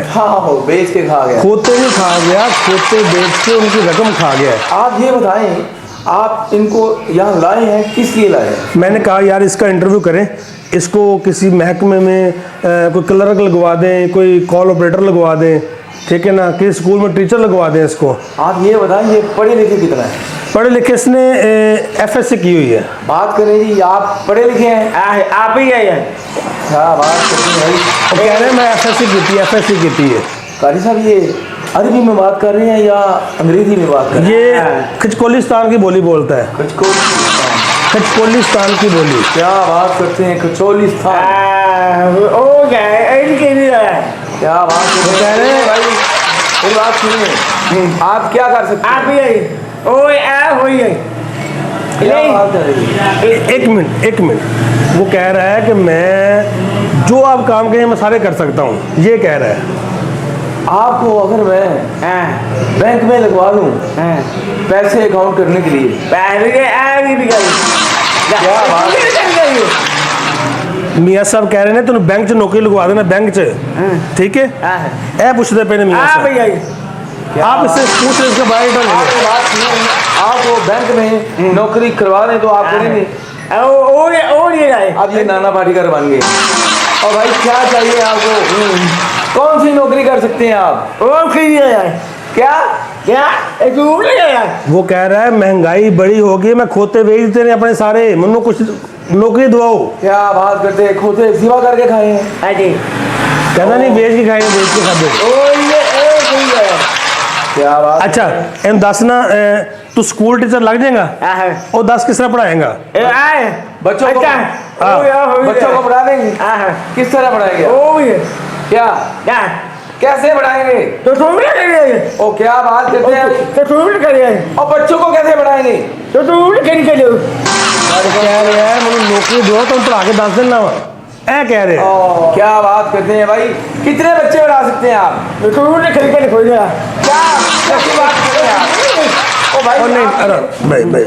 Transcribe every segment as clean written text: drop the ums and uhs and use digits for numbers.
हाँ बेच के खा गया। खोते नहीं खा गया, खोते बेच के उनकी रकम खा गया है। आप ये बताएं, आप इनको यहाँ लाए हैं किस लिए लाए हैं? मैंने कहा यार इसका इंटरव्यू करें, इसको किसी महकमे में कोई क्लर्क लगवा दें, कोई कॉल ऑपरेटर लगवा दें, ठीक है ना, किसी स्कूल में टीचर लगवा दें इसको। आप ये बताएं, ये पढ़े लिखे कितना है? पढ़े लिखे इसने FSC की हुई है। बात करें जी, आप पढ़े लिखे हैं? आप ही है क्या बात करते हैं भाई? वो कह रहे हैं मैं FSC की थी है। कारी साहब ये अरबी में बात कर रहे हैं या अंग्रेजी में बात कर रहे हैं? ये खचकोलिस्तान की बोली बोलता है, खचकोलिस्तान की बोली। क्या बात करते हैं, खचोलिस्तान। क्या बात कह रहे हैं भाई? मेरी बात सुनिए, आप क्या कर सकते हैं? आप ही है क्या बात कर रही है? एक मिनट, वो कह रहा है कि मैं जो आप काम कहें मैं सारे कर सकता हूँ, ये कह रहा है। आपको अगर मैं बैंक में लगवा दूं पैसे अकाउंट करने के लिए, क्या बात मियाँ साहब कह रहे हैं तुम बैंक च नौकरी लगवा देना, बैंक च, ठीक है। ऐ पूछते पे मियाँ साहब, आप इससे पूछ रहे, इसका बायोडाटा ले आपकी बात सुनिए, आप वो बैंक में नौकरी करवा दें तो आप करेंगे? अब ये नाना पाटेकर बन गए। और भाई क्या चाहिए आपको? कौन सी नौकरी कर सकते हैं आप? क्या वो कह रहा है महंगाई बड़ी होगी, मैं खोते बेच देने अपने सारे, मनु कुछ नौकरी दवाओ। क्या बात करते हैं, खोते सिवा करके खाए हैं? कहना नहीं बेच के खाएंगे, बेच के खाते। क्या बात। अच्छा इन दस ना, तू स्कूल टीचर लग जाएगा और 10 किस तरह पढ़ाएगा? बच्चों को पढ़ा देंगे? किस तरह पढ़ाएंगे? क्या कैसे पढ़ाएंगे? ओ क्या बात करते हैं, और बच्चों को कैसे पढ़ाएंगे? कह रहे हैं मतलब नौकरी दो तो पढ़ा के 10 दिन ना ऐ कह रहे हैं। क्या बात करते हैं भाई, कितने बच्चे पढ़ा सकते हैं आप? क्या कैसी बात कर रहे हैं आप? ओ भाई और नहीं अरे भाई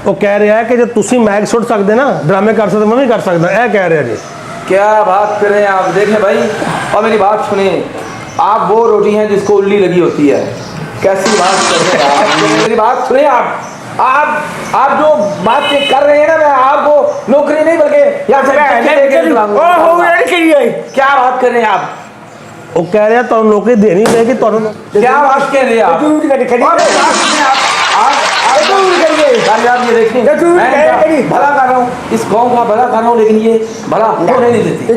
वो कह रहे हैं कि जब तुसी मैग सुट सकते ना, ड्रामे कर सकते, मैं भी कर सकता, ऐ कह रहे हैं जी। क्या बात कर रहे हैं आप? देखें भाई, और मेरी बात सुनिए, आप वो रोटी हैं जिसको उल्ली लगी होती है। कैसी बात कर रहे हैं आप? मेरी बात सुनिए, आप जो बात कर रहे हैं ना, मैं आपको नौकरी नहीं बल्कि यहाँ से क्या बात कर रहे हैं आप? वो कह रहे हैं तो नौकरी देनी रहेगी तो। क्या बात कर रहे हैं आप? आप ये देखिए, मैं भला कर रहा हूँ, इस गांव का भला कर रहा हूँ, लेकिन ये भला होने नहीं देती। क्या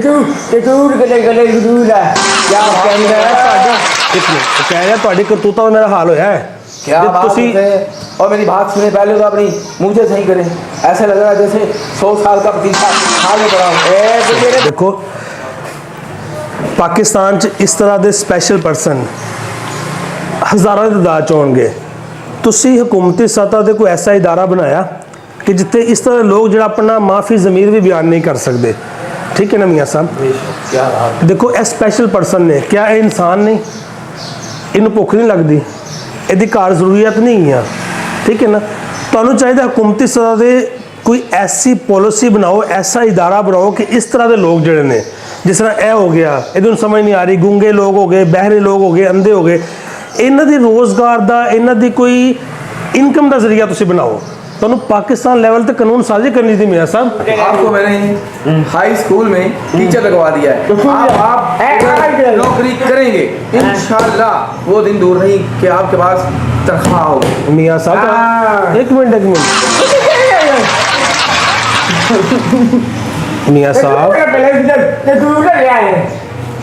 कह रहे हैं करतूता मेरा हाल होया है। क्या बात है? और मेरी बात सुने, पहले तो अपनी मुझे सही करें। ऐसा लग रहा है जैसे 100 साल का पतीसा हाल में पड़ा हूँ। देखो पाकिस्तान च इस तरह के स्पैशल परसन हज़ारों की तादाद च होणगे। तुसी हुकूमती सतह से कोई ऐसा इदारा बनाया कि जिथे इस तरह लोग जो अपना माफ़ी ज़मीर भी बयान नहीं कर सकते, ठीक है ना मियाँ साहब? देखो ए स्पैशल परसन ने, क्या ये इंसान नहीं? इन्हें भुख नहीं लगती, यदि घर जरूरियत नहीं है, ठीक है ना? तो चाहिए हुकूमती सतह से कोई ऐसी पॉलिसी बनाओ, ऐसा इदारा बनाओ कि इस तरह के लोग जोड़े ने, जिस तरह यह हो गया, ये समझ नहीं आ रही, गूंगे लोग हो गए, बहरे लोग हो गए, अंधे हो गए, इन्हों की रोज़गार का, इन्हों की कोई इनकम का जरिया तुम बनाओ। तो पाकिस्तान लेवल तक कानून साजी करनी थी मियाँ साहब। आपको मैंने हाई स्कूल में टीचर लगवा दिया है, आप नौकरी करेंगे इंशाल्लाह, वो दिन दूर नहीं कि आपके पास तनख्वाह होगी। मियाँ साहब एक मिनट मियाँ साहब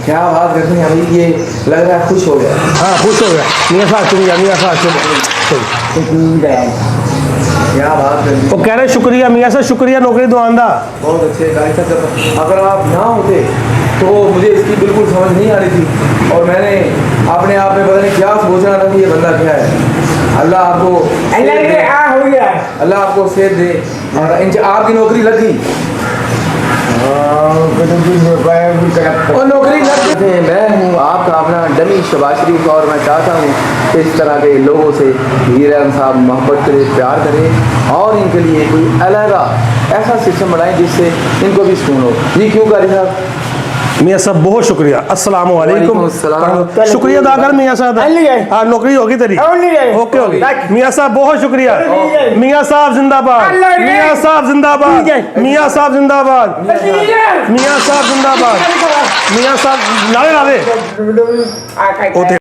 क्या बात करते हैं भाई? ये लग रहा है खुश हो गया। हाँ खुश हो गया मियाँ साहब, चुन गया मियाँ साहब, क्या बात कर। वो कह रहे शुक्रिया मियाँ साहब, शुक्रिया नौकरी दुआन दा। बहुत अच्छे। अगर आप ना होते तो मुझे इसकी बिल्कुल समझ नहीं आ रही थी, और मैंने अपने आप में पता नहीं क्या सोचना था कि ये बंदा क्या है। अल्लाह आपको सेहत दे, और आपकी नौकरी लग गई और नौकरी लग गई। मैं हूँ आपका अपना डमी शहबाज शरीफ, और मैं चाहता हूँ कि इस तरह के लोगों से हीर आलम साहब मोहब्बत करें, प्यार करें, और इनके लिए कोई अलग ऐसा सिस्टम बनाएं जिससे इनको भी सुकून हो। जी क्यों कारी साहब? मियाँ साहब बहुत शुक्रिया। अस्सलाम वालेकुम। वालेकुम अस्सलाम। शुक्रिया अदा कर मियाँ साहब। हाँ नौकरी होगी तेरी। ओके होगी। मियाँ साहब बहुत शुक्रिया। मियाँ साहब जिंदाबाद। मियाँ साहब जिंदाबाद। मियाँ साहब जिंदाबाद। मियाँ साहब जिंदाबाद। मियाँ साहब नारे नारे।